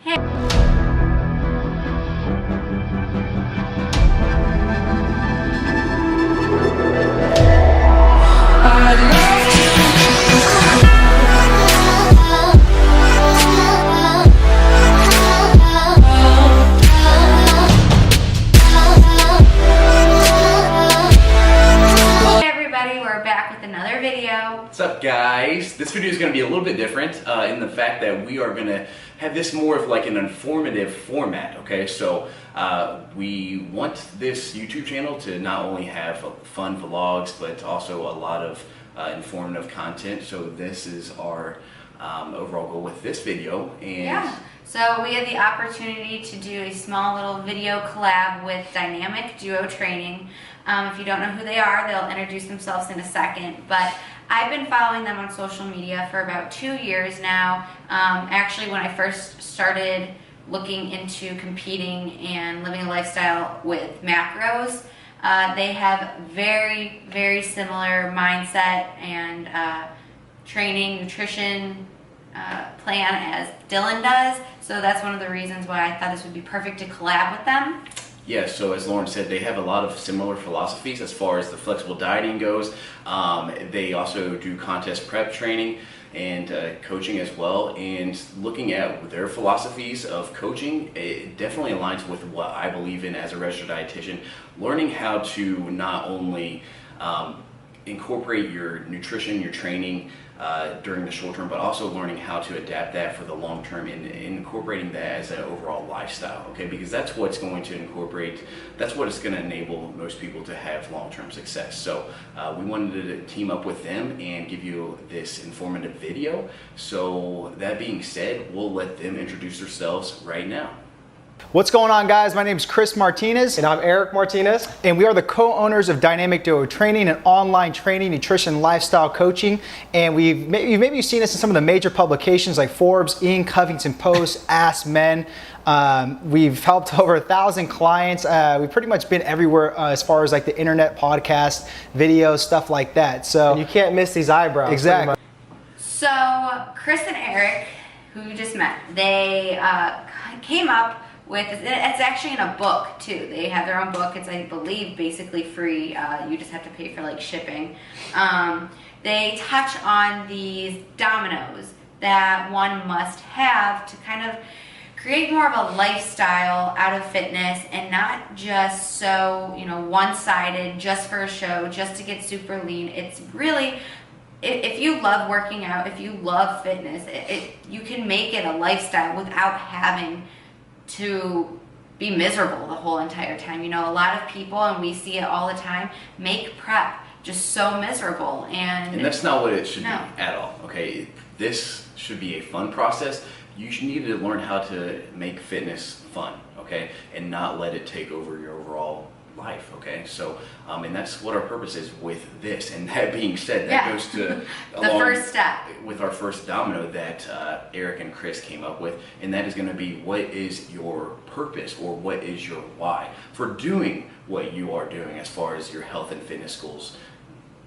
Hey. What's up, guys? This video is going to be a little bit different in the fact that we are going to have this more of like an informative format, okay? So we want this YouTube channel to not only have fun vlogs, but also a lot of informative content. So this is our overall goal with this video. And yeah, so we had the opportunity to do a small little video collab with DynamicDuoTraining. If you don't know who they are, they'll introduce themselves in a second, but I've been following them on social media for about 2 years now. Actually, when I first started looking into competing and living a lifestyle with macros, they have very, very similar mindset and training, nutrition plan as Dylan does. So that's one of the reasons why I thought this would be perfect to collab with them. Yeah, so as Lauren said, they have a lot of similar philosophies as far as the flexible dieting goes. They also do contest prep training and coaching as well. And looking at their philosophies of coaching, it definitely aligns with what I believe in as a registered dietitian. Learning how to not only incorporate your nutrition, your training during the short term, but also learning how to adapt that for the long term and incorporating that as an overall lifestyle, okay? Because that's what's going to that's what is going to enable most people to have long-term success. So we wanted to team up with them and give you this informative video. So that being said, we'll let them introduce themselves right now. What's going on, guys? My name is Chris Martinez. And I'm Eric Martinez. And we are the co-owners of DynamicDuoTraining, an online training, nutrition, lifestyle coaching. And maybe you've seen us in some of the major publications like Forbes, Inc., Huffington Post, Ask Men. We've helped over 1,000 clients. We've pretty much been everywhere as far as like the internet, podcast, videos, stuff like that. So and you can't miss these eyebrows. Exactly. So Chris and Eric, who you just met, they came up with, it's actually in a book too. They have their own book. It's, I believe, basically free. You just have to pay for like shipping. They touch on these dominoes that one must have to kind of create more of a lifestyle out of fitness and not just so, one-sided, just for a show, just to get super lean. It's really, if you love working out, if you love fitness, you can make it a lifestyle without having to be miserable the whole entire time. A lot of people, and we see it all the time, make prep just so miserable. And that's not what it should be at all, okay? This should be a fun process. You should need to learn how to make fitness fun, okay? And not let it take over your overall life, okay? So, and that's what our purpose is with this. And that being said, that goes to the first step with our first domino that Eric and Chris came up with, and that is going to be, what is your purpose, or what is your why for doing what you are doing as far as your health and fitness goals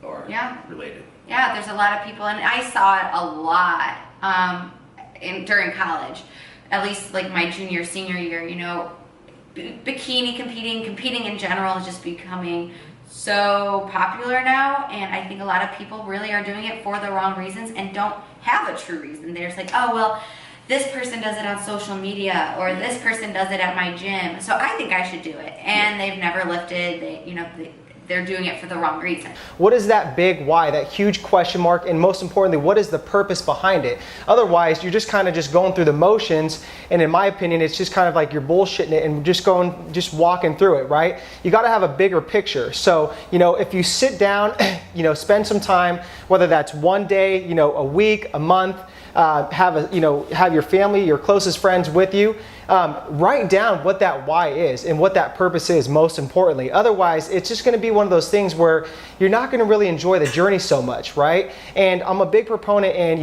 are related? Yeah, there's a lot of people, and I saw it a lot during college, at least like my junior, senior year. Bikini competing in general is just becoming so popular now, and I think a lot of people really are doing it for the wrong reasons and don't have a true reason. They're just like, oh well, this person does it on social media, or this person does it at my gym, so I think I should do it. And they've never lifted. They're doing it for the wrong reason. What is that big why, that huge question mark, and most importantly, what is the purpose behind it? Otherwise, you're just kind of just going through the motions, and in my opinion, it's just kind of like you're bullshitting it and just walking through it, right? You got to have a bigger picture. So, if you sit down, spend some time, whether that's one day, a week, a month, have your family, your closest friends with you. Write down what that why is and what that purpose is, most importantly. Otherwise, it's just going to be one of those things where you're not going to really enjoy the journey so much, right? And I'm a big proponent in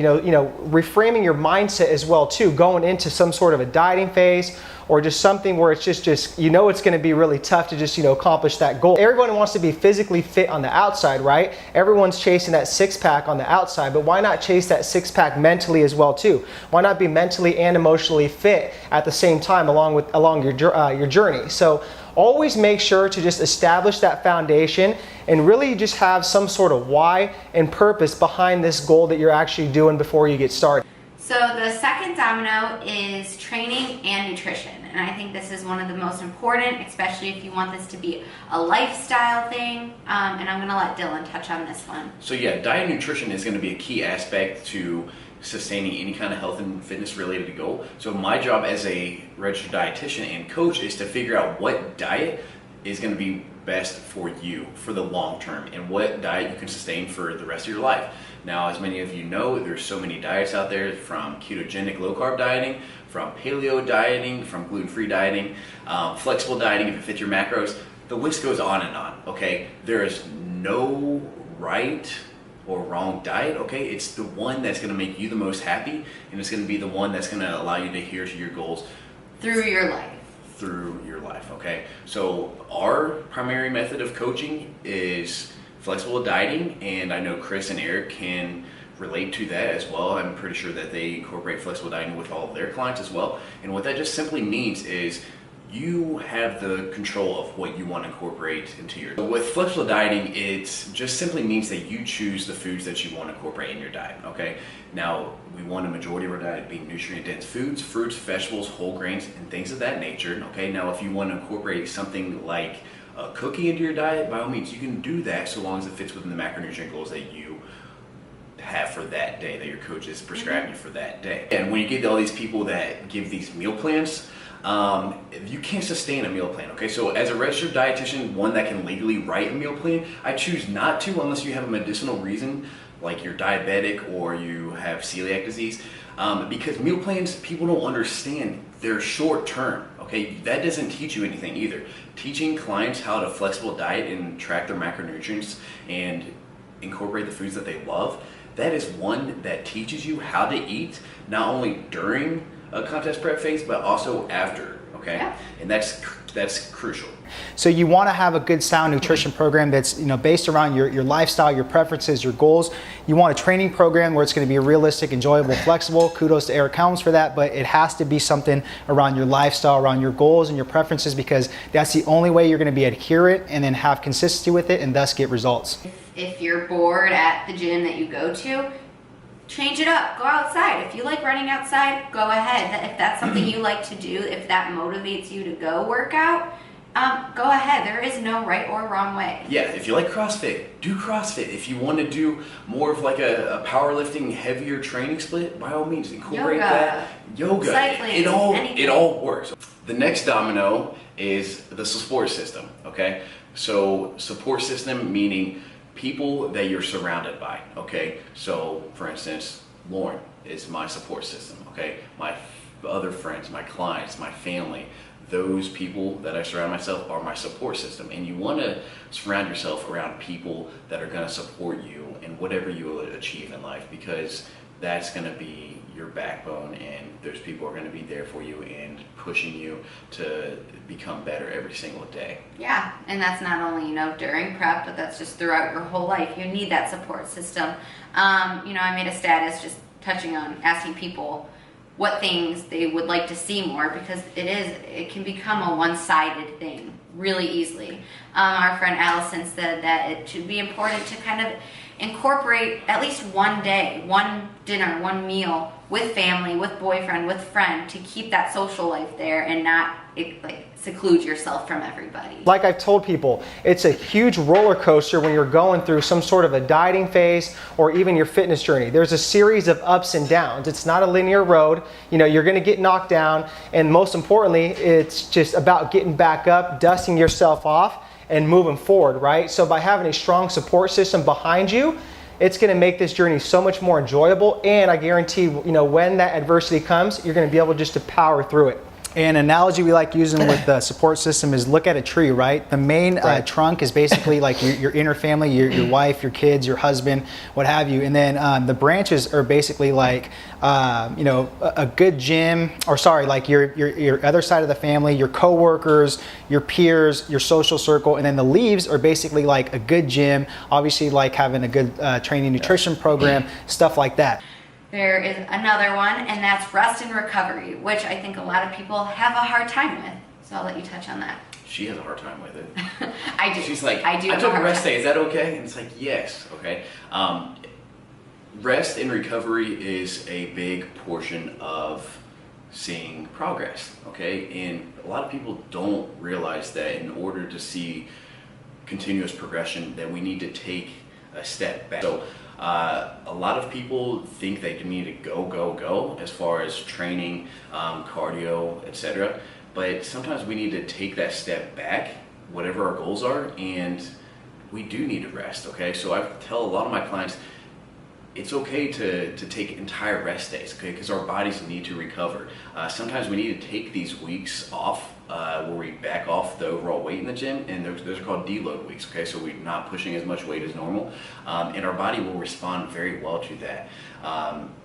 reframing your mindset as well too, going into some sort of a dieting phase or just something where it's just you know it's going to be really tough to just, you know, accomplish that goal. Everyone wants to be physically fit on the outside, right? Everyone's chasing that six-pack on the outside, but why not chase that six-pack mentally as well too? Why not be mentally and emotionally fit at the same time along your journey? So always make sure to just establish that foundation and really just have some sort of why and purpose behind this goal that you're actually doing before you get started. So the second domino is training and nutrition. And I think this is one of the most important, especially if you want this to be a lifestyle thing. And I'm gonna let Dylan touch on this one. So yeah, diet and nutrition is gonna be a key aspect to sustaining any kind of health and fitness related goal. So my job as a registered dietitian and coach is to figure out what diet is going to be best for you for the long term and what diet you can sustain for the rest of your life. Now, as many of you know, there's so many diets out there, from ketogenic low carb dieting, from paleo dieting, from gluten-free dieting, flexible dieting if it fits your macros. The list goes on and on, okay? There is no right or wrong diet, okay? It's the one that's gonna make you the most happy, and it's gonna be the one that's gonna allow you to adhere to your goals through your life. Okay? So our primary method of coaching is flexible dieting, and I know Chris and Eric can relate to that as well. I'm pretty sure that they incorporate flexible dieting with all of their clients as well. And what that just simply means is you have the control of what you want to incorporate into your. With flexible dieting, it just simply means that you choose the foods that you want to incorporate in your diet, okay? Now, we want a majority of our diet being nutrient-dense foods, fruits, vegetables, whole grains, and things of that nature, okay? Now, if you want to incorporate something like a cookie into your diet, by all means, you can do that so long as it fits within the macronutrient goals that you have for that day, that your coach is prescribing you for that day. And when you get all these people that give these meal plans, you can't sustain a meal plan, okay? So as a registered dietitian, one that can legally write a meal plan, I choose not to unless you have a medicinal reason, like you're diabetic or you have celiac disease, because meal plans, people don't understand, they're short term, okay? That doesn't teach you anything either. Teaching clients how to flexible diet and track their macronutrients and incorporate the foods that they love, that is one that teaches you how to eat, not only during a contest prep phase, but also after, okay? Yeah. And that's crucial. So you want to have a good sound nutrition program that's, you know, based around your lifestyle, your preferences, your goals. You want a training program where it's going to be realistic, enjoyable, flexible. Kudos to Eric Helms for that, but it has to be something around your lifestyle, around your goals and your preferences, because that's the only way you're going to be adherent and then have consistency with it and thus get results. If you're bored at the gym that you go to, change it up, go outside. If you like running outside, go ahead. If that's something you like to do, if that motivates you to go work out, go ahead. There is no right or wrong way. Yeah, if you like CrossFit, do CrossFit. If you want to do more of like a powerlifting, heavier training split, by all means, incorporate that. Yoga, cycling, it all works. The next domino is the support system, okay? So support system meaning people that you're surrounded by, okay? So for instance, Lauren is my support system, okay? My other friends, my clients, my family, those people that I surround myself are my support system. And you want to surround yourself around people that are going to support you in whatever you will achieve in life, because that's going to be your backbone, and those people are going to be there for you and pushing you to become better every single day. Yeah, and that's not only, you know, during prep, but that's just throughout your whole life. You need that support system. You know, I made a status just touching on asking people what things they would like to see more, because it can become a one-sided thing really easily. Our friend Allison said that it should be important to kind of incorporate at least one day, one dinner, one meal with family, with boyfriend, with friend, to keep that social life there and not seclude yourself from everybody. Like I've told people, it's a huge roller coaster when you're going through some sort of a dieting phase or even your fitness journey. There's a series of ups and downs. It's not a linear road. You know, you're gonna get knocked down, and most importantly, it's just about getting back up, dusting yourself off, and moving forward, right? So by having a strong support system behind you, it's gonna make this journey so much more enjoyable, and I guarantee, you know, when that adversity comes, you're gonna be able just to power through it. An analogy we like using with the support system is look at a tree, right? The main trunk is basically like your inner family, your wife, your kids, your husband, what have you. And then the branches are basically like, you know, a good gym, or sorry, like your other side of the family, your coworkers, your peers, your social circle. And then the leaves are basically like a good gym, obviously like having a good training nutrition program, stuff like that. There is another one, and that's rest and recovery, which I think a lot of people have a hard time with. So I'll let you touch on that. She has a hard time with it. I do. She's like, I do. I took a rest day. Is that okay? And it's like, yes. Okay. Rest and recovery is a big portion of seeing progress. Okay, and a lot of people don't realize that in order to see continuous progression, that we need to take a step back. So a lot of people think they need to go as far as training, cardio, etc. But sometimes we need to take that step back, whatever our goals are, and we do need to rest, okay? So I tell a lot of my clients, it's okay to take entire rest days, okay? Because our bodies need to recover. Sometimes we need to take these weeks off where we back off the overall weight in the gym, and those are called deload weeks, okay? So we're not pushing as much weight as normal, and our body will respond very well to that.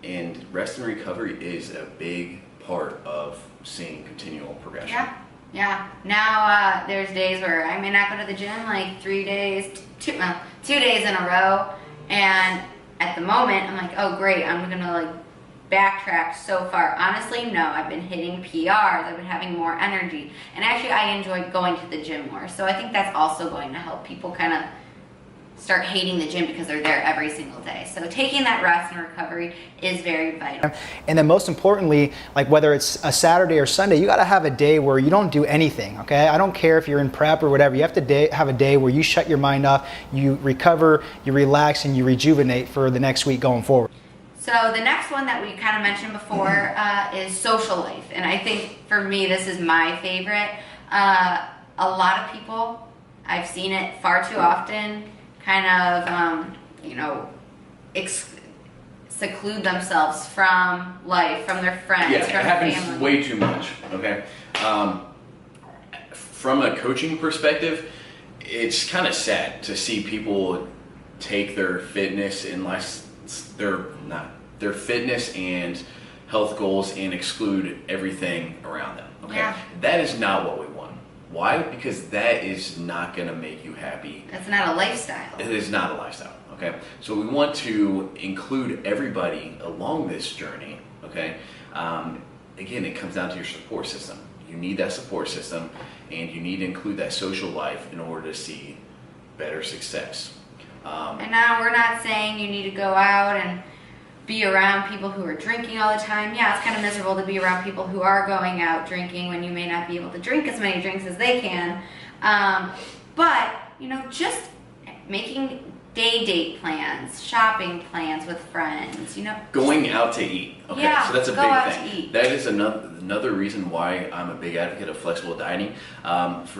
And rest and recovery is a big part of seeing continual progression. Yeah, yeah. Now there's days where I may not go to the gym like 3 days, two days in a row, and at the moment I'm like, oh great, I'm gonna like backtrack so far. Honestly, no, I've been hitting PRs, I've been having more energy, and actually I enjoy going to the gym more. So I think that's also going to help people kind of start hating the gym because they're there every single day. So taking that rest and recovery is very vital. And then most importantly, like whether it's a Saturday or Sunday, you got to have a day where you don't do anything, okay? I don't care if you're in prep or whatever. You have to have a day where you shut your mind off, you recover, you relax, and you rejuvenate for the next week going forward. So the next one that we kind of mentioned before is social life. And I think for me, this is my favorite. A lot of people, I've seen it far too often, kind of, you know, seclude themselves from life, from their friends, yeah, from it happens family. way too much, okay? From a coaching perspective, it's kind of sad to see people take their fitness and their fitness and health goals and exclude everything around them, okay? Yeah. That is not what we want. Why? Because that is not going to make you happy. That's not a lifestyle. It is not a lifestyle, okay? So we want to include everybody along this journey, okay? Again, it comes down to your support system. You need that support system, and you need to include that social life in order to see better success. And now we're not saying you need to go out and be around people who are drinking all the time. Yeah, it's kind of miserable to be around people who are going out drinking when you may not be able to drink as many drinks as they can. But, you know, just making date plans, shopping plans with friends, you know. Going out to eat. Okay, yeah, so that's a go big out thing. to eat. That is another reason why I'm a big advocate of flexible dieting,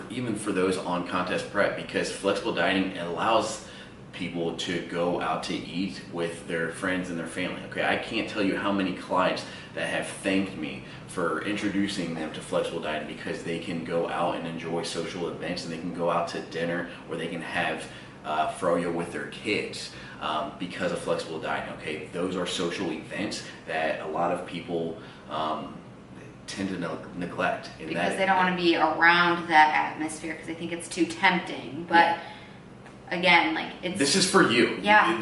even for those on contest prep, because flexible dieting allows people to go out to eat with their friends and their family. Okay, I can't tell you how many clients that have thanked me for introducing them to flexible dieting, because they can go out and enjoy social events, and they can go out to dinner, or they can have froyo with their kids because of flexible dieting. Okay, those are social events that a lot of people tend to neglect. Because they don't want to be around that atmosphere because they think it's too tempting. But again, like, this is for you. Yeah.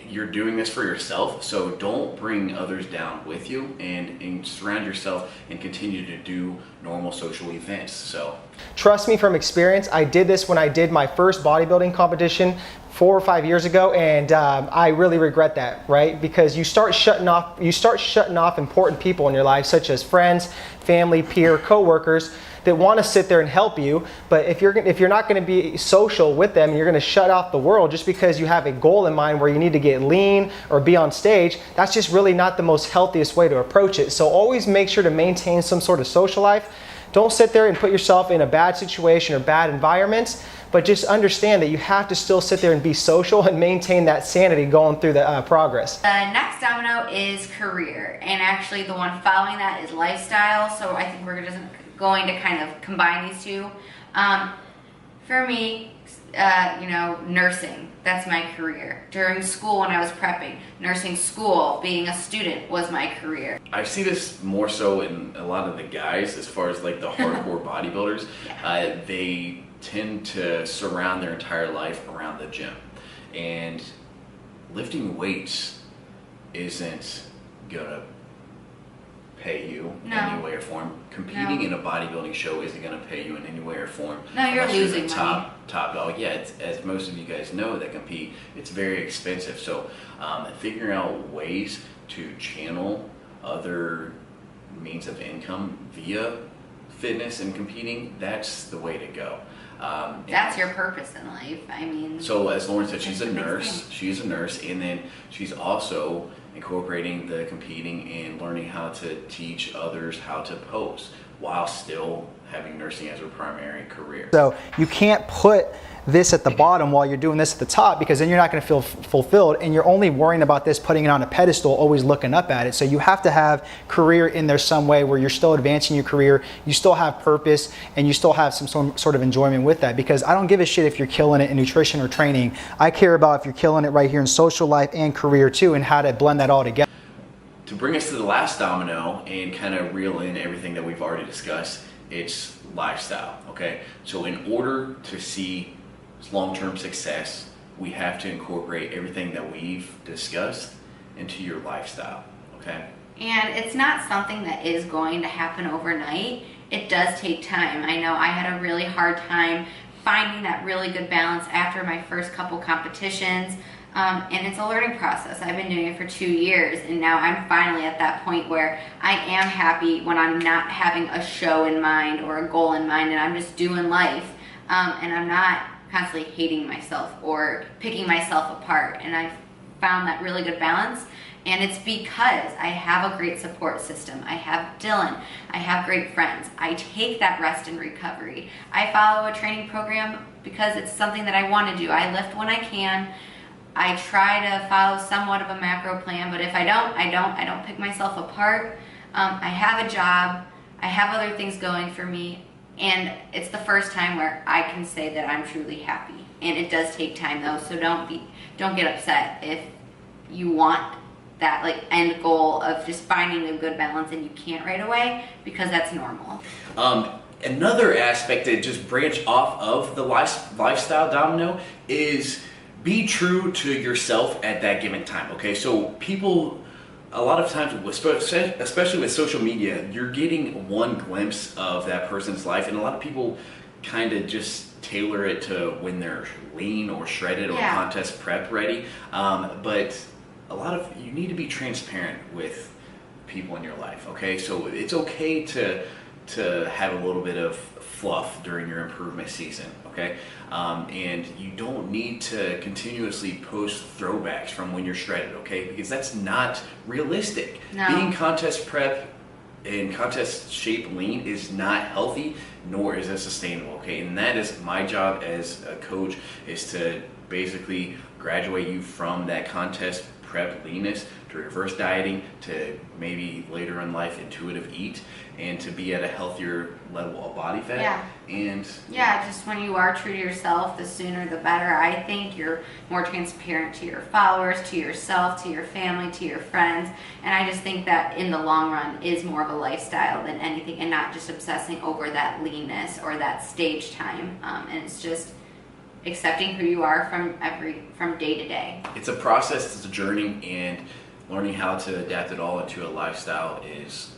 You're doing this for yourself, so don't bring others down with you, and surround yourself and continue to do normal social events. So trust me from experience, I did this when I did my first bodybuilding competition 4 or 5 years ago, and I really regret that, right? Because you start shutting off important people in your life, such as friends, family, peer, coworkers, that want to sit there and help you. But if you're not going to be social with them, and you're going to shut off the world just because you have a goal in mind where you need to get lean or be on stage, that's just really not the most healthiest way to approach it. So always make sure to maintain some sort of social life. don't sit there and put yourself in a bad situation or bad environments, but just understand that you have to still sit there and be social and maintain that sanity going through the progress. The next domino is career, and actually the one following that is lifestyle, so I think we're just going to kind of combine these two. For me, you know, nursing, that's my career. During school when I was prepping, nursing school, being a student was my career. I see this more so in a lot of the guys as far as like the hardcore bodybuilders. Yeah. They tend to surround their entire life around the gym. And lifting weights isn't gonna pay you in any way or form. Competing in a bodybuilding show isn't going to pay you in any way or form. No, you're losing the money. top dog. Yeah, it's, as most of you guys know that compete, it's very expensive. So figuring out ways to channel other means of income via fitness and competing, that's the way to go. That's your purpose in life. I mean, so as Lauren said, she's a that's the big nurse. thing. She's a nurse, and then she's also incorporating the competing and learning how to teach others how to pose while still having nursing as her primary career. So you can't put this at the bottom while you're doing this at the top, because then you're not going to feel fulfilled, and you're only worrying about this, putting it on a pedestal, always looking up at it. So you have to have career in there some way where you're still advancing your career, you still have purpose, and you still have some sort of enjoyment with that, because I don't give a shit if you're killing it in nutrition or training. I care about if you're killing it right here in social life and career too, and how to blend that all together. To bring us to the last domino and kind of reel in everything that we've already discussed, it's lifestyle, okay? So in order to see long-term success, we have to incorporate everything that we've discussed into your lifestyle, okay? and it's not something that is going to happen overnight. It does take time. I know I had a really hard time finding that really good balance after my first couple competitions. And it's a learning process. I've been doing it for 2 years, and now I'm finally at that point where I am happy when I'm not having a show in mind or a goal in mind, and I'm just doing life, and I'm not constantly hating myself or picking myself apart. And I've found that really good balance, and it's because I have a great support system. I have Dylan. I have great friends. I take that rest and recovery. I follow a training program because it's something that I want to do. I lift when I can. I try to follow somewhat of a macro plan, but if I don't pick myself apart. I have a job, I have other things going for me, and it's the first time where I can say that I'm truly happy. And it does take time though, so don't get upset if you want that like end goal of just finding a good balance and you can't right away, because that's normal. Another aspect that just branch off of the lifestyle domino is be true to yourself at that given time, okay? So people, a lot of times, especially with social media, you're getting one glimpse of that person's life, and a lot of people kind of just tailor it to when they're lean or shredded or contest prep ready. But a lot of, you need to be transparent with people in your life, okay? So it's okay to have a little bit of fluff during your improvement season, okay? And you don't need to continuously post throwbacks from when you're shredded, okay? Because that's not realistic. No. Being contest prep and contest shape lean is not healthy, nor is it sustainable, okay? And that is my job as a coach, is to basically graduate you from that contest prep leanness to reverse dieting, to maybe later in life intuitive eat, and to be at a healthier level of body fat. Yeah. And just when you are true to yourself, the sooner the better. I think you're more transparent to your followers, to yourself, to your family, to your friends, and I just think that in the long run is more of a lifestyle than anything, and not just obsessing over that leanness or that stage time. And it's just accepting who you are from day to day. it's a process, it's a journey, and learning how to adapt it all into a lifestyle is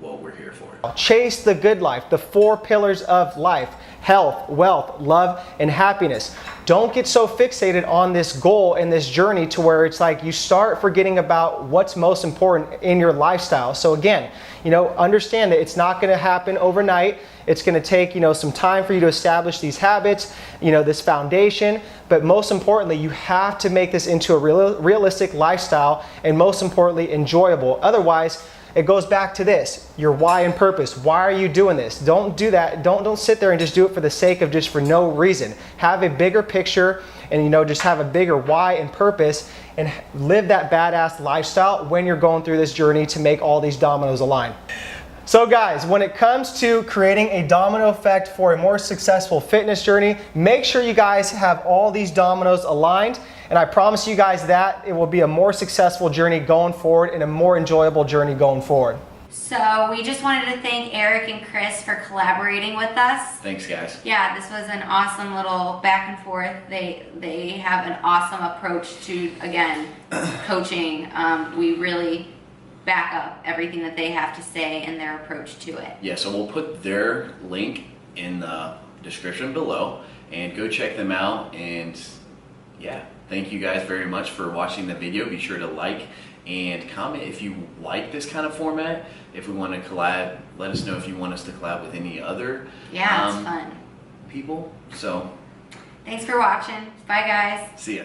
what we're here for. Chase the good life, the 4 pillars of life: health, wealth, love, and happiness. Don't get so fixated on this goal and this journey to where it's like you start forgetting about what's most important in your lifestyle. So again, understand that it's not going to happen overnight. It's going to take, some time for you to establish these habits, this foundation. But most importantly, you have to make this into a realistic lifestyle, and most importantly, enjoyable. Otherwise, it goes back to this, your why and purpose. Why are you doing this? Don't do that. Don't sit there and just do it for the sake of just for no reason. Have a bigger picture and, you know, just have a bigger why and purpose and live that badass lifestyle when you're going through this journey to make all these dominoes align. So guys, when it comes to creating a domino effect for a more successful fitness journey, make sure you guys have all these dominoes aligned. And I promise you guys that it will be a more successful journey going forward and a more enjoyable journey going forward. So we just wanted to thank Eric and Chris for collaborating with us. Thanks, guys. Yeah, this was an awesome little back and forth. They have an awesome approach to, again, coaching. We really back up everything that they have to say and their approach to it. Yeah, so we'll put their link in the description below and go check them out. And yeah, thank you guys very much for watching the video. Be sure to like and comment if you like this kind of format. If we want to collab, let us know if you want us to collab with any other it's fun. people. So thanks for watching. Bye guys. see ya.